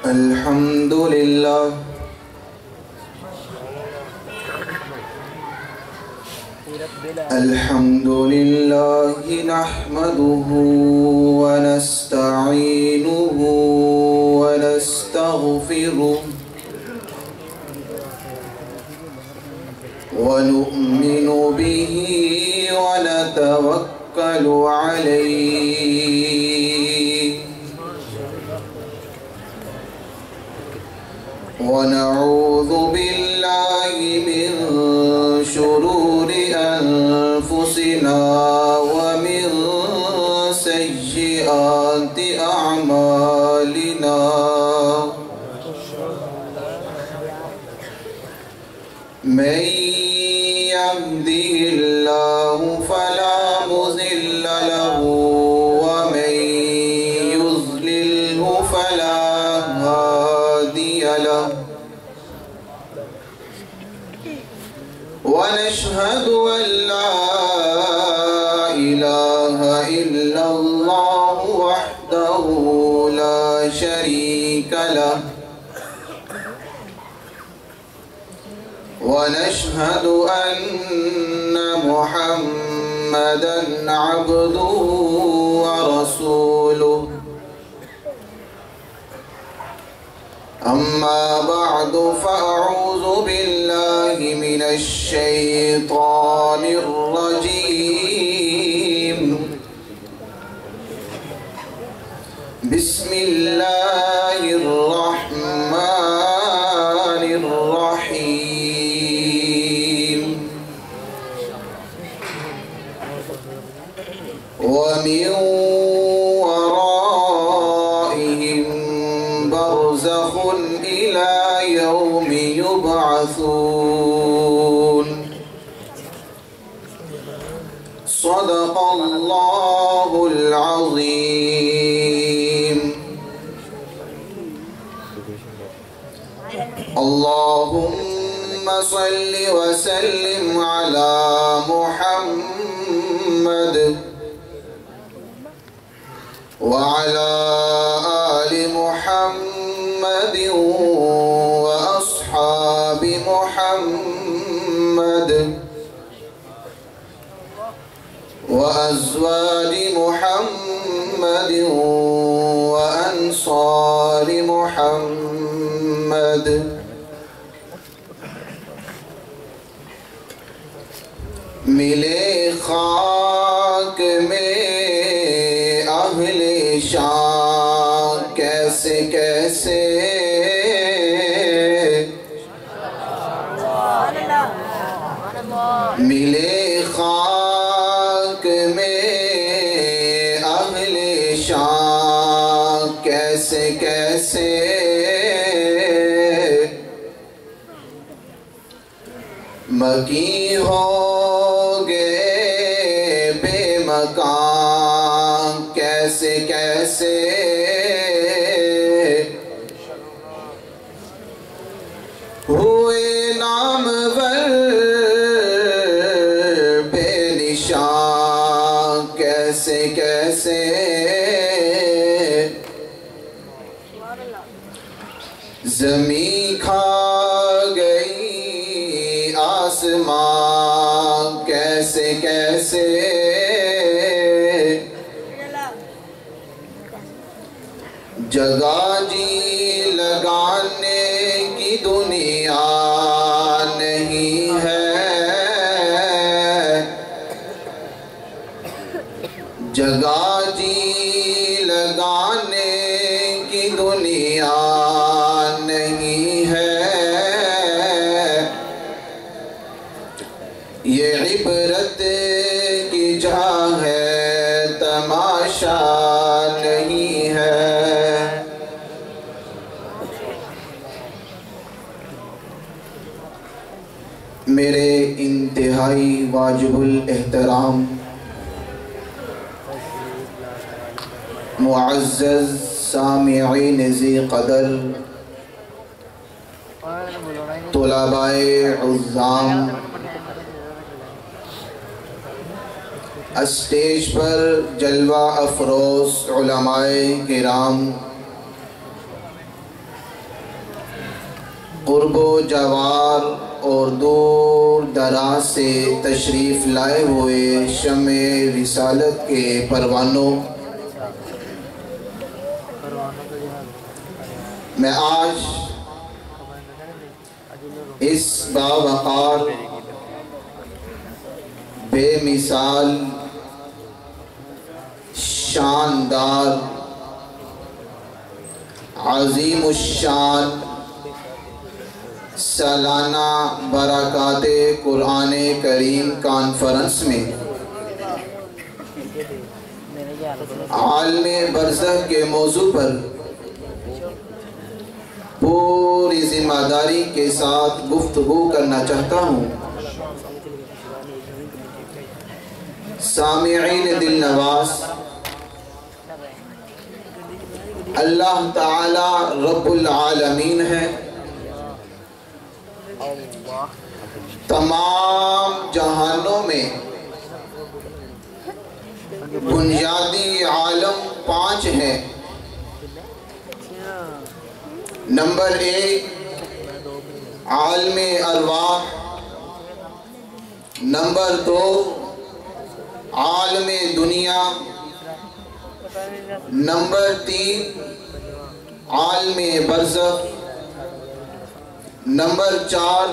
الحمد لله الحمد لله نحمده ونستعينه ونستغفره ونؤمن به ونتوكل عليه ونعوذ بالله من شرور أنفسنا ومن سيئات أعمالنا من يهده الله فلا مضل له ومن يضلله فلا هادي له ونشهد أن لا إله إلا الله وحده لا شريك له ونشهد أن محمدًا عبده ورسوله أما بعد فأعوذ بالله من الشيطان الرجيم بسم الله الرحمن الرحيم ومن ورائهم برزخ إلى يوم يبعثون صدق الله العظيم اللهم صل وسلم على محمد وعلى آل محمد وأصحاب محمد وأزواج محمد وأنصار محمد ملے خاک میں اہل شان کیسے کیسے ملے خاک میں اہل شان کیسے کیسے مکی ہو گئے بے مکان کیسے کیسے ہوئے نامور بے نشان کیسے کیسے زمین کھا گئی آسمان کیسے کیسے جگہ جی لگانے کی دنیا نہیں ہے جگہ جی لگانے کی دنیا نہیں ہے یہ عبرت کی جا ہے تماشا نہیں ہے میرے انتہائی واجب الاحترام معزز سامعین ذی قدر طلباء عظام اسٹیج پر جلوہ افروز علماء کرام قرب و جوار اور دور دراز سے تشریف لائے ہوئے شمع رسالت کے پروانوں، میں آج اس باوقار بے مثال شاندار عظیم الشان سالانہ برکات قرآن کریم کانفرنس میں عالم برزخ کے موضوع پر پوری ذمہ داری کے ساتھ گفتگو کرنا چاہتا ہوں۔ سامعین دل نواز، اللہ تعالی رب العالمین ہے، تمام جہانوں میں بنیادی عالم 5 ہیں۔ نمبر 1 عالم ارواح، نمبر 2 عالم دنیا، نمبر 3 عالم برزخ، نمبر 4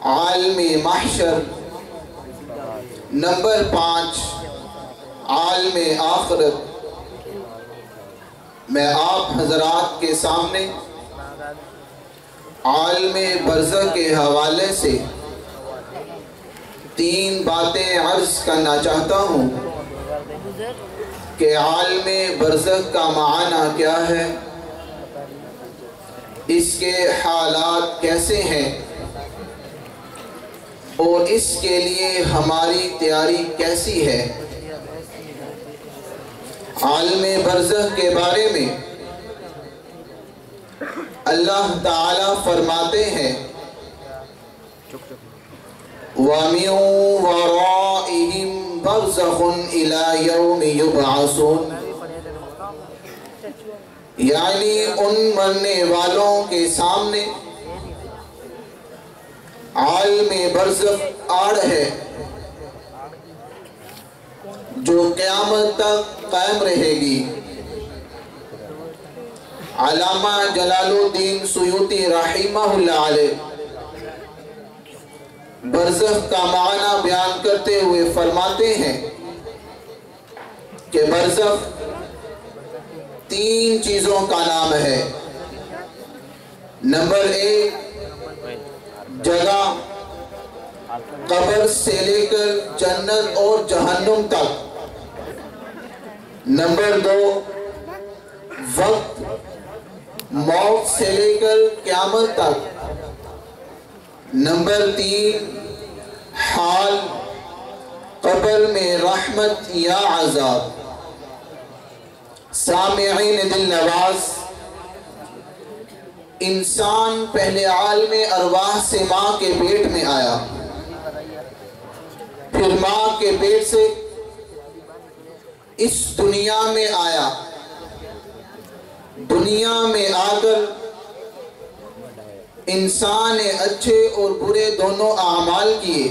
عالم محشر، نمبر 5 عالم آخرت۔ میں آپ حضرات کے سامنے عالم برزخ کے حوالے سے 3 باتیں عرض کرنا چاہتا ہوں کہ عالم برزخ کا معنی کیا ہے، اس کے حالات کیسے ہیں اور اس کے لیے ہماری تیاری کیسی ہے۔ عالم برزخ کے بارے میں اللہ تعالیٰ فرماتے ہیں وَمِن وَرَائِهِمْ بَرْزَخٌ إِلَى يَوْمِ يُبْعَثُونَ، یعنی ان مرنے والوں کے سامنے عالم برزخ آڑ ہے جو قیامت تک قائم رہے گی۔ علامہ جلال الدین سیوطی رحمہ اللہ علیہ برزخ کا معنی بیان کرتے ہوئے فرماتے ہیں کہ برزخ 3 چیزوں کا نام ہے۔ نمبر 1 جگہ، قبر سے لے کر جنت اور جہنم تک۔ نمبر 2 وقت، موت سے لے کر قیامت تک۔ نمبر 3 حال، قبر میں رحمت یا عذاب۔ سامعین دل نواز، انسان پہلے عالم ارواح سے ماں کے پیٹ میں آیا، پھر ماں کے پیٹ سے اس دنیا میں آیا۔ دنیا میں آ کر انسان نے اچھے اور برے دونوں اعمال کیے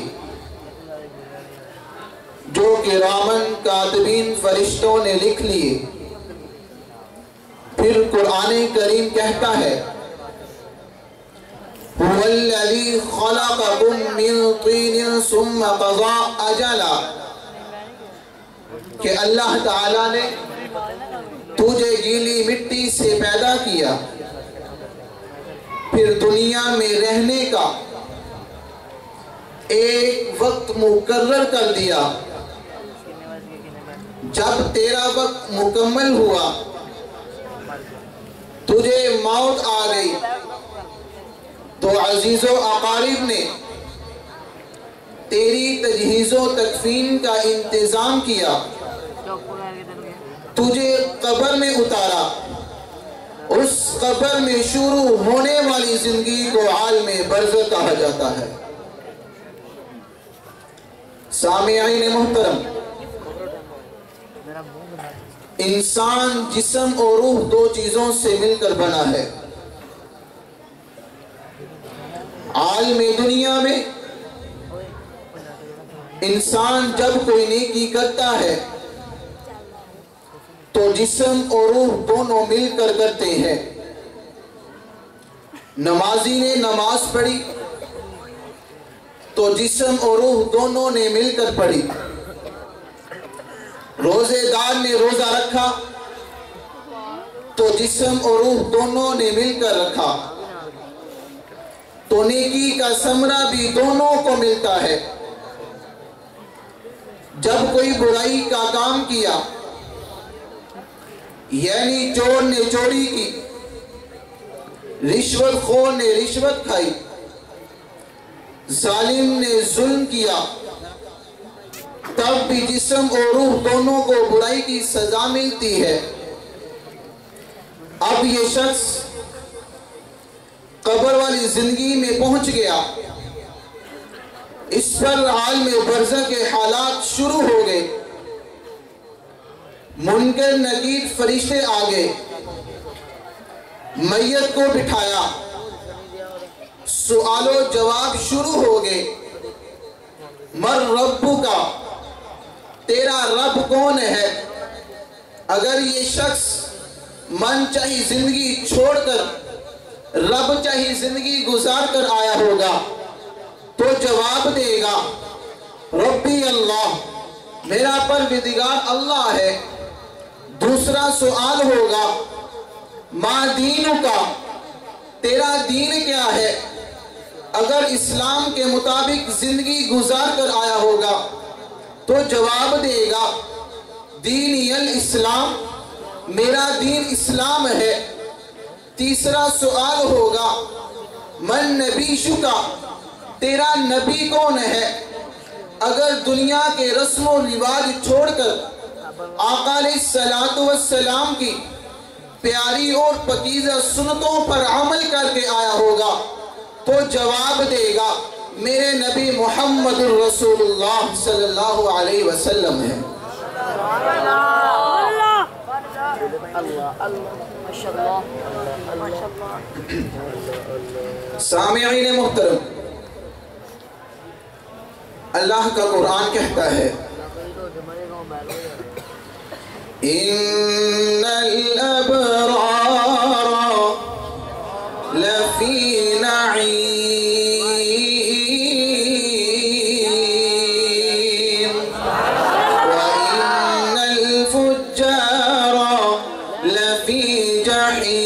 جو کرامن کاتبین فرشتوں نے لکھ لیے۔ پھر قرآن کریم کہتا ہے هُوَ الَّذِي خَلَقَكُم مِّن طِينٍ ثُمَّ قَضَىٰ أَجَلًا، کہ اللہ تعالیٰ نے تجھے گیلی مٹی سے پیدا کیا، پھر دنیا میں رہنے کا ایک وقت مقرر کر دیا۔ جب تیرا وقت مکمل ہوا، تجھے موت آ گئی، تو عزیز و اقارب نے تیری تجہیز و تکفین کا انتظام کیا، تجھے قبر میں اتارا۔ اس قبر میں شروع ہونے والی زندگی کو عالم برزخ کہا جاتا ہے۔ سامعین محترم، انسان جسم اور روح 2 چیزوں سے مل کر بنا ہے۔ عالم دنیا میں انسان جب کوئی نیکی کرتا ہے تو جسم اور روح دونوں مل کر کرتے ہیں۔ نمازی نے نماز پڑھی تو جسم اور روح دونوں نے مل کر پڑھی۔ روزے دار نے روزہ رکھا تو جسم اور روح دونوں نے مل کر رکھا۔ تو نیکی کا ثمرہ بھی دونوں کو ملتا ہے۔ جب کوئی برائی کا کام کیا، یعنی چور نے چوری کی، رشوت خور نے رشوت کھائی، ظالم نے ظلم کیا، تب بھی جسم اور روح دونوں کو برائی کی سزا ملتی ہے۔ اب یہ شخص قبر والی زندگی میں پہنچ گیا، اس پر عالم برزخ کے حالات شروع ہو گئے۔ منکر نکیر فرشتے آگئے، میت کو بٹھایا، سوال و جواب شروع ہو گئے۔ من ربک کا، تیرا رب کون ہے؟ اگر یہ شخص من چاہی زندگی چھوڑ کر رب چاہی زندگی گزار کر آیا ہوگا تو جواب دے گا ربی اللہ، میرا پروردگار اللہ ہے۔ دوسرا سوال ہوگا ما دینک کا، تیرا دین کیا ہے؟ اگر اسلام کے مطابق زندگی گزار کر آیا ہوگا تو جواب دے گا دینی الاسلام، میرا دین اسلام ہے۔ تیسرا سوال ہوگا من نبیشک، تیرا نبی کون ہے؟ اگر دنیا کے رسم و رواج چھوڑ کر آقا علیہ السلام کی پیاری اور پکیزہ سنتوں پر عمل کر کے آیا ہوگا تو جواب دے گا میرے نبی محمد الرسول اللہ صلی اللہ علیہ وسلم ہے۔ سامعین محترم، اللہ کا قرآن کہتا ہے ان الابرار لفی نعیم وان الفجار لفی جحیم۔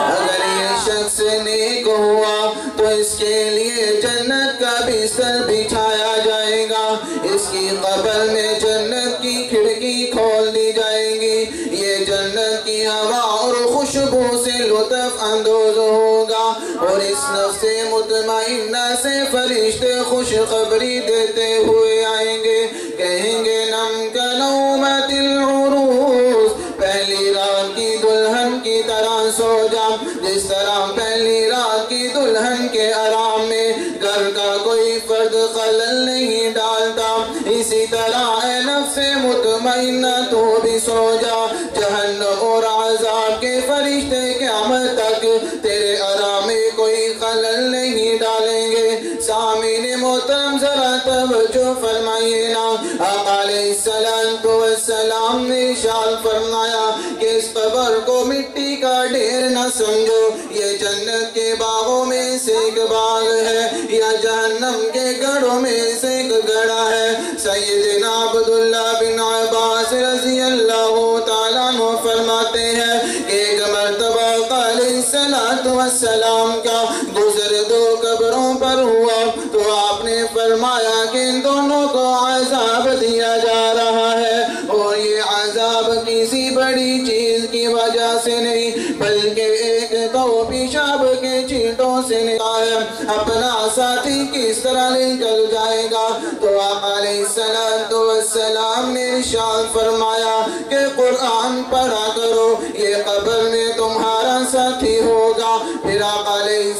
اگر یہ شخص نیک ہوا تو اس کے لیے جنت کا بستر بچھایا جائے گا، اس کی قبر میں جنت کی کھڑکی کھول دی جائے گی، یہ جنت کی ہوا اور خوشبو سے لطف اندوز ہوگا، اور اس نفس مطمئنہ سے فرشتے خوشخبری دیتے ہوئے آئیں گے، کہیں گے نم کنومت العروس، پہلی رات کی دلہن کی طرح سو جا، جس طرح پہلی رات کی دلہن کے آرام میں گھر کا کوئی فرد خلل نہیں ڈالتا، اسی طرح اے نفس مطمئنہ تو بھی سو جا، جہنم اور عذاب کے فرشتے قیامت تک تیرے آرام میں کوئی خلل نہیں ڈالیں گے۔ سامعین محترم ذرا توجہ فرمائیے نا، آقا علیہ السلام نے ارشاد فرمایا کہ اس قبر کو مٹی کا ڈھیر نہ سمجھو، یہ جنت کے باغوں میں سے ایک باغ ہے یا جہنم کے گڑھوں میں سے ایک گڑھا ہے۔ سیدنا عبداللہ بن عباس رضی اللہ تعالیٰ عنہ فرماتے ہیں کہ ایک مرتبہ علیہ السلام کا گزر دو قبروں پر ہوا تو آپ نے فرمایا کہ ان دونوں کو عذاب دیا جا رہا ہے، اور یہ عذاب کسی بڑی چیز کی وجہ سے نہیں بلکہ ایک تو پیشاب کے چیٹوں سے نکلا ہے، اپنا ساتھی کس طرح نکل جائے گا؟ تو آقا علیہ السلام نے ارشاد فرمایا کہ قرآن پڑھا کرو، یہ قبر میں تمہارا ساتھی ہوگا۔ پھر آقا علیہ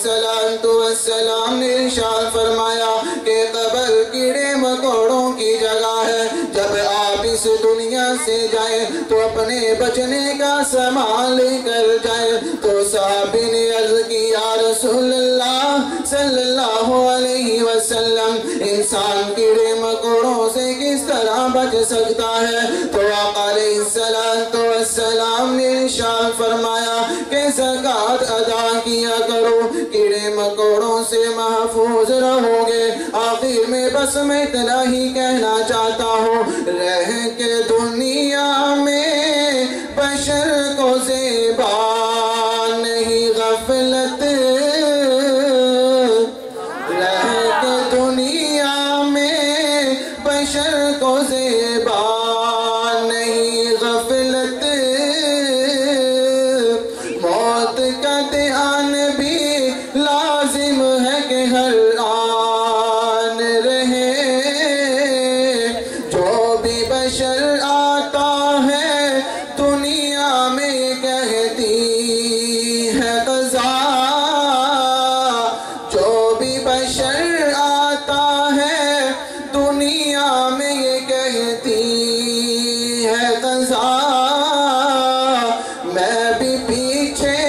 السلام نے ارشاد فرمایا کہ قبر کیڑے مکوڑوں کی جگہ ہے، جب آپ اس اس دنیا سے جائے تو اپنے بچنے کا سامان لے کر جائے۔ تو صحابی نے عرض کی یا رسول اللہ صلی اللہ علیہ وسلم انسان کیڑے مکوڑوں سے کس طرح بچ سکتا ہے؟ تو آقا علیہ السلام نے ارشاد فرمایا کہ زکوٰۃ ادا کیا کرو، کیڑے مکوڑوں سے محفوظ رہو گے۔ آخر میں بس میں اتنا ہی کہنا چاہتا ہوں، رہ کے دنیا میں بشر کو زیبا نہیں غفلت، رہ کے دنیا میں بشر کو زیبا نہیں غفلت، موت کا دھیان بھی لازم ہے کہ ہر آن رہے، جو بھی بشر آتا ہے دنیا میں کہتی ہے قضا، جو بھی بشر آتا ہے دنیا میں یہ کہتی ہے قضا، میں بھی پیچھے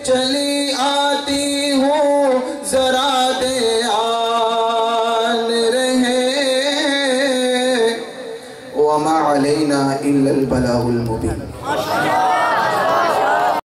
چلی آتی ہوں ذرا دھیان رہے، وما علینا الا البلاغ المبین۔